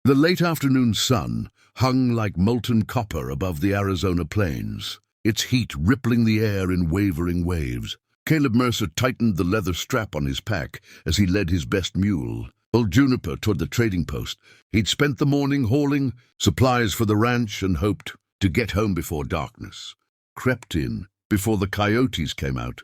The late afternoon sun hung like molten copper above the Arizona plains, its heat rippling the air in wavering waves. Caleb Mercer tightened the leather strap on his pack as he led his best mule, old Juniper, toward the trading post. He'd spent the morning hauling supplies for the ranch and hoped to get home before darkness crept in, before the coyotes came out,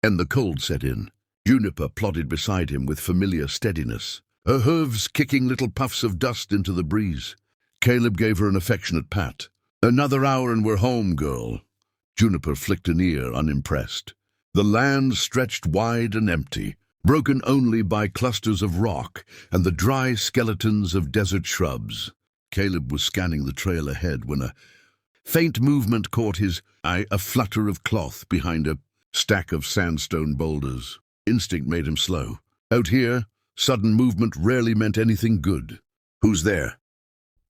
and the cold set in. Juniper plodded beside him with familiar steadiness, her hooves kicking little puffs of dust into the breeze. Caleb gave her an affectionate pat. "Another hour and we're home, girl." Juniper flicked an ear, unimpressed. The land stretched wide and empty, broken only by clusters of rock and the dry skeletons of desert shrubs. Caleb was scanning the trail ahead when a faint movement caught his eye, a flutter of cloth behind a stack of sandstone boulders. Instinct made him slow. Out here, sudden movement rarely meant anything good. "Who's there?"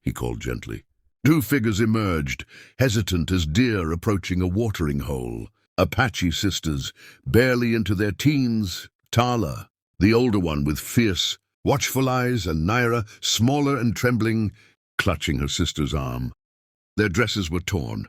he called gently. Two figures emerged, hesitant as deer approaching a watering hole. Apache sisters, barely into their teens, Tala, the older one with fierce, watchful eyes, and Naira, smaller and trembling, clutching her sister's arm. Their dresses were torn,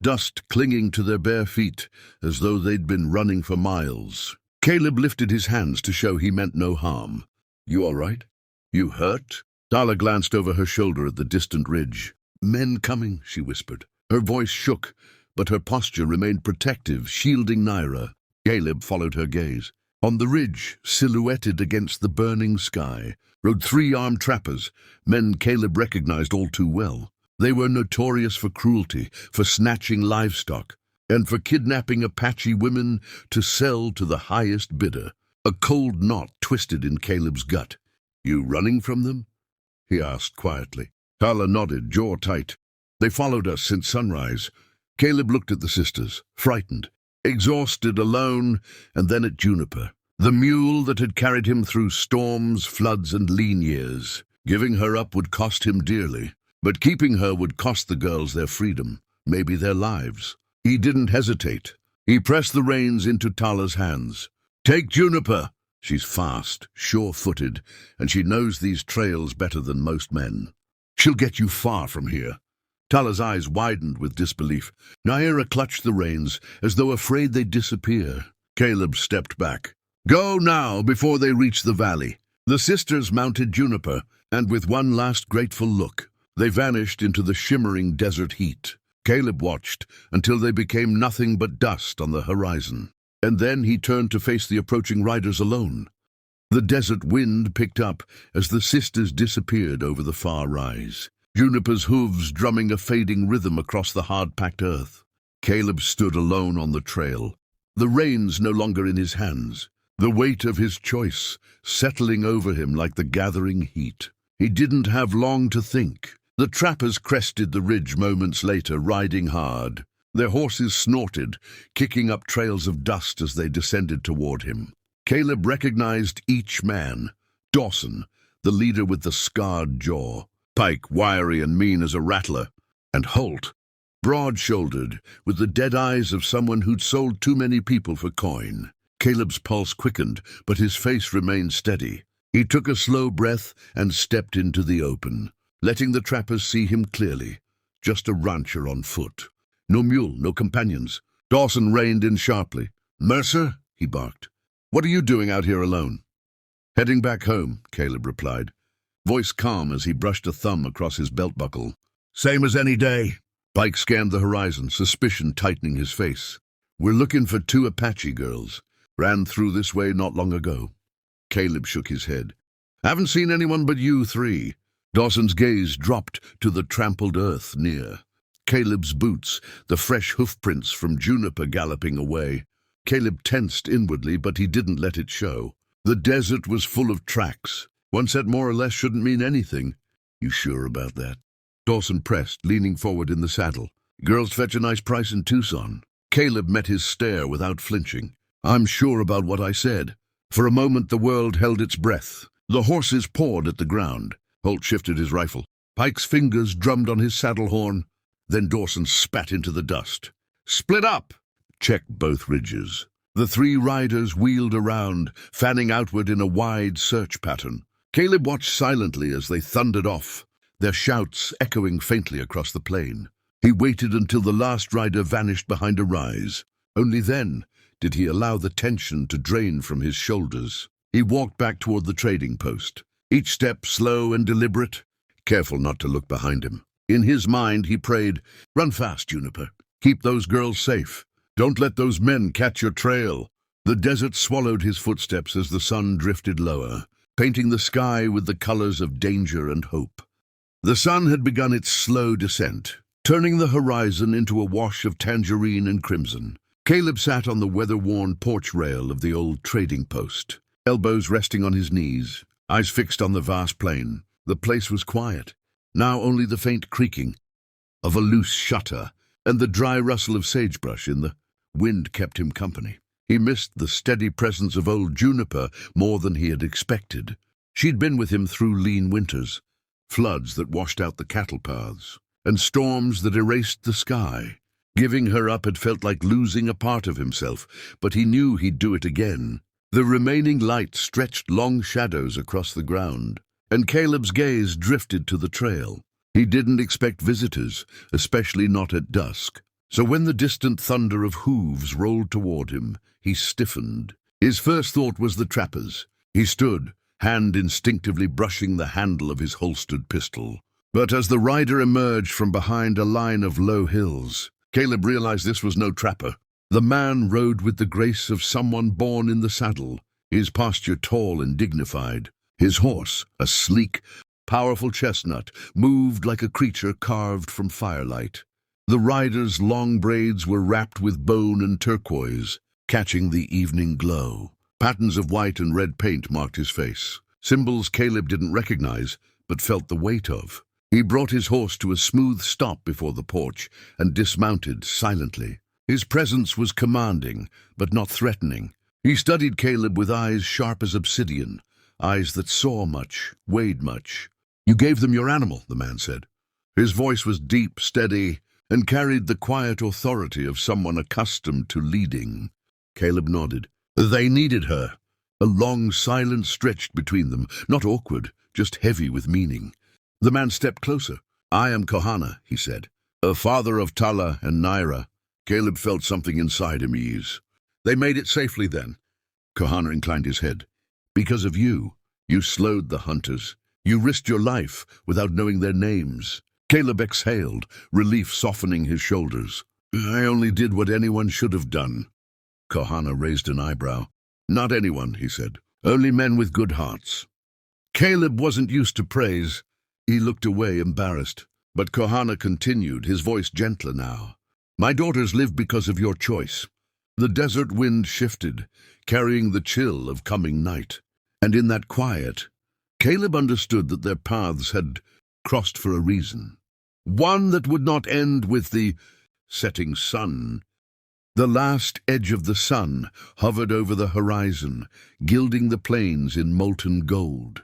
dust clinging to their bare feet as though they'd been running for miles. Caleb lifted his hands to show he meant no harm. "You all right? You hurt?" Tala glanced over her shoulder at the distant ridge. "Men coming," she whispered. Her voice shook, but her posture remained protective, shielding Naira. Caleb followed her gaze. On the ridge, silhouetted against the burning sky, rode three armed trappers, men Caleb recognized all too well. They were notorious for cruelty, for snatching livestock, and for kidnapping Apache women to sell to the highest bidder. A cold knot twisted in Caleb's gut. "You running from them?" he asked quietly. Tala nodded, jaw tight. "They followed us since sunrise." Caleb looked at the sisters, frightened, exhausted, alone, and then at Juniper, the mule that had carried him through storms, floods, and lean years. Giving her up would cost him dearly, but keeping her would cost the girls their freedom, maybe their lives. He didn't hesitate. He pressed the reins into Tala's hands. "Take Juniper. She's fast, sure-footed, and she knows these trails better than most men. She'll get you far from here." Tala's eyes widened with disbelief. Naira clutched the reins, as though afraid they'd disappear. Caleb stepped back. "Go now, before they reach the valley." The sisters mounted Juniper, and with one last grateful look, they vanished into the shimmering desert heat. Caleb watched until they became nothing but dust on the horizon, and then he turned to face the approaching riders alone. The desert wind picked up as the sisters disappeared over the far rise, Juniper's hooves drumming a fading rhythm across the hard-packed earth. Caleb stood alone on the trail, the reins no longer in his hands, the weight of his choice settling over him like the gathering heat. He didn't have long to think. The trappers crested the ridge moments later, riding hard. Their horses snorted, kicking up trails of dust as they descended toward him. Caleb recognized each man. Dawson, the leader with the scarred jaw. Pike, wiry and mean as a rattler. And Holt, broad-shouldered, with the dead eyes of someone who'd sold too many people for coin. Caleb's pulse quickened, but his face remained steady. He took a slow breath and stepped into the open, letting the trappers see him clearly. Just a rancher on foot. No mule, no companions. Dawson reined in sharply. "Mercer," he barked, "what are you doing out here alone?" "Heading back home," Caleb replied, voice calm as he brushed a thumb across his belt buckle. "Same as any day." Pike scanned the horizon, suspicion tightening his face. "We're looking for two Apache girls. Ran through this way not long ago." Caleb shook his head. "Haven't seen anyone but you three." Dawson's gaze dropped to the trampled earth near. Caleb's boots, the fresh hoofprints from Juniper galloping away. Caleb tensed inwardly, but he didn't let it show. The desert was full of tracks. One set more or less shouldn't mean anything. "You sure about that?" Dawson pressed, leaning forward in the saddle. "Girls fetch a nice price in Tucson." Caleb met his stare without flinching. "I'm sure about what I said." For a moment the world held its breath. The horses pawed at the ground. Holt shifted his rifle. Pike's fingers drummed on his saddle horn. Then Dawson spat into the dust. "Split up!" Check both ridges. The three riders wheeled around, fanning outward in a wide search pattern. Caleb watched silently as they thundered off, their shouts echoing faintly across the plain. He waited until the last rider vanished behind a rise. Only then did he allow the tension to drain from his shoulders. He walked back toward the trading post, each step slow and deliberate, careful not to look behind him. In his mind, he prayed, "Run fast, Juniper. Keep those girls safe. Don't let those men catch your trail." The desert swallowed his footsteps as the sun drifted lower, painting the sky with the colors of danger and hope. The sun had begun its slow descent, turning the horizon into a wash of tangerine and crimson. Caleb sat on the weather-worn porch rail of the old trading post, elbows resting on his knees, eyes fixed on the vast plain. The place was quiet. Now only the faint creaking of a loose shutter and the dry rustle of sagebrush in the wind kept him company. He missed the steady presence of old Juniper more than he had expected. She'd been with him through lean winters, floods that washed out the cattle paths, and storms that erased the sky. Giving her up had felt like losing a part of himself, but he knew he'd do it again. The remaining light stretched long shadows across the ground, and Caleb's gaze drifted to the trail. He didn't expect visitors, especially not at dusk. So when the distant thunder of hooves rolled toward him, he stiffened. His first thought was the trappers. He stood, hand instinctively brushing the handle of his holstered pistol. But as the rider emerged from behind a line of low hills, Caleb realized this was no trapper. The man rode with the grace of someone born in the saddle, his posture tall and dignified. His horse, a sleek, powerful chestnut, moved like a creature carved from firelight. The rider's long braids were wrapped with bone and turquoise, catching the evening glow. Patterns of white and red paint marked his face, symbols Caleb didn't recognize, but felt the weight of. He brought his horse to a smooth stop before the porch and dismounted silently. His presence was commanding, but not threatening. He studied Caleb with eyes sharp as obsidian, eyes that saw much, weighed much. "You gave them your animal," the man said. His voice was deep, steady, and carried the quiet authority of someone accustomed to leading. Caleb nodded. They needed her. A long silence stretched between them, not awkward, just heavy with meaning. The man stepped closer. "I am Kohana," he said, "a father of Tala and Naira." Caleb felt something inside him ease. "They made it safely then." Kohana inclined his head. "Because of you. You slowed the hunters. You risked your life without knowing their names." Caleb exhaled, relief softening his shoulders. "I only did what anyone should have done." Kohana raised an eyebrow. "Not anyone," he said. "Only men with good hearts." Caleb wasn't used to praise. He looked away, embarrassed. But Kohana continued, his voice gentler now. "My daughters live because of your choice." The desert wind shifted, carrying the chill of coming night. And in that quiet, Caleb understood that their paths had crossed for a reason. One that would not end with the setting sun. The last edge of the sun hovered over the horizon, gilding the plains in molten gold.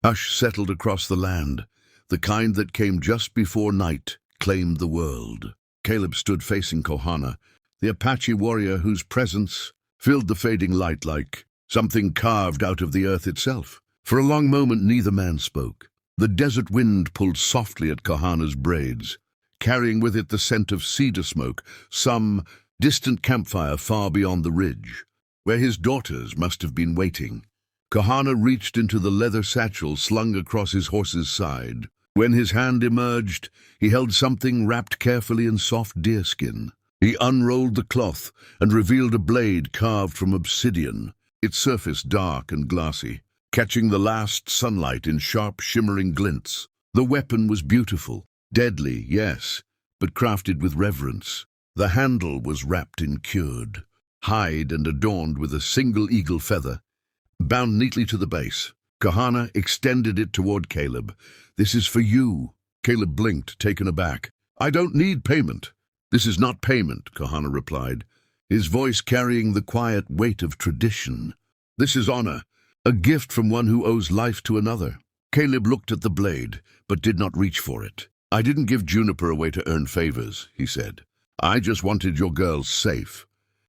Hush settled across the land, the kind that came just before night claimed the world. Caleb stood facing Kohana, the Apache warrior whose presence filled the fading light like something carved out of the earth itself. For a long moment neither man spoke. The desert wind pulled softly at Kohana's braids, carrying with it the scent of cedar smoke, some distant campfire far beyond the ridge, where his daughters must have been waiting. Kohana reached into the leather satchel slung across his horse's side. When his hand emerged, he held something wrapped carefully in soft deerskin. He unrolled the cloth and revealed a blade carved from obsidian, its surface dark and glassy, catching the last sunlight in sharp, shimmering glints. The weapon was beautiful, deadly, yes, but crafted with reverence. The handle was wrapped in cured hide and adorned with a single eagle feather, bound neatly to the base. Kohana extended it toward Caleb. "This is for you." Caleb blinked, taken aback. "I don't need payment." "This is not payment," Kohana replied, his voice carrying the quiet weight of tradition. "This is honor, a gift from one who owes life to another." Caleb looked at the blade, but did not reach for it. "I didn't give Juniper away to earn favors," he said. "I just wanted your girls safe."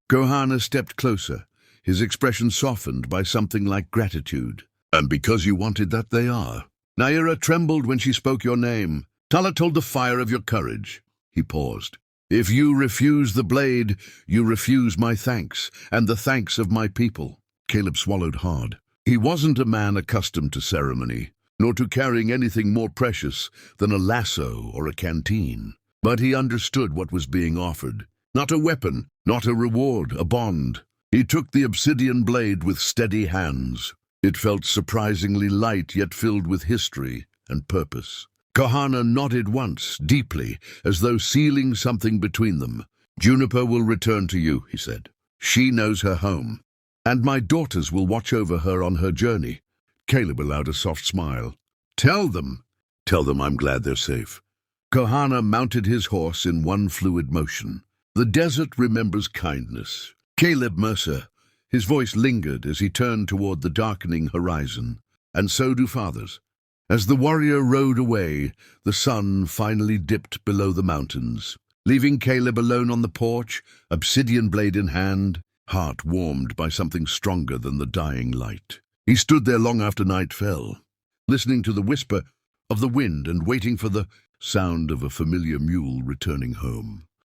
Kohana stepped closer, his expression softened by something like gratitude. "And because you wanted that, they are." Naira trembled when she spoke your name. Tala told the fire of your courage. He paused. If you refuse the blade, you refuse my thanks, and the thanks of my people. Caleb swallowed hard. He wasn't a man accustomed to ceremony, nor to carrying anything more precious than a lasso or a canteen. But he understood what was being offered. Not a weapon, not a reward, a bond. He took the obsidian blade with steady hands. It felt surprisingly light, yet filled with history and purpose. Kahana nodded once, deeply, as though sealing something between them. Juniper will return to you, he said. She knows her home, and my daughters will watch over her on her journey. Caleb allowed a soft smile. Tell them I'm glad they're safe. Kahana mounted his horse in one fluid motion. The desert remembers kindness. Caleb Mercer, his voice lingered as he turned toward the darkening horizon, and so do fathers. As the warrior rode away, the sun finally dipped below the mountains, leaving Caleb alone on the porch, obsidian blade in hand, heart warmed by something stronger than the dying light. He stood there long after night fell, listening to the whisper of the wind and waiting for the sound of a familiar mule returning home.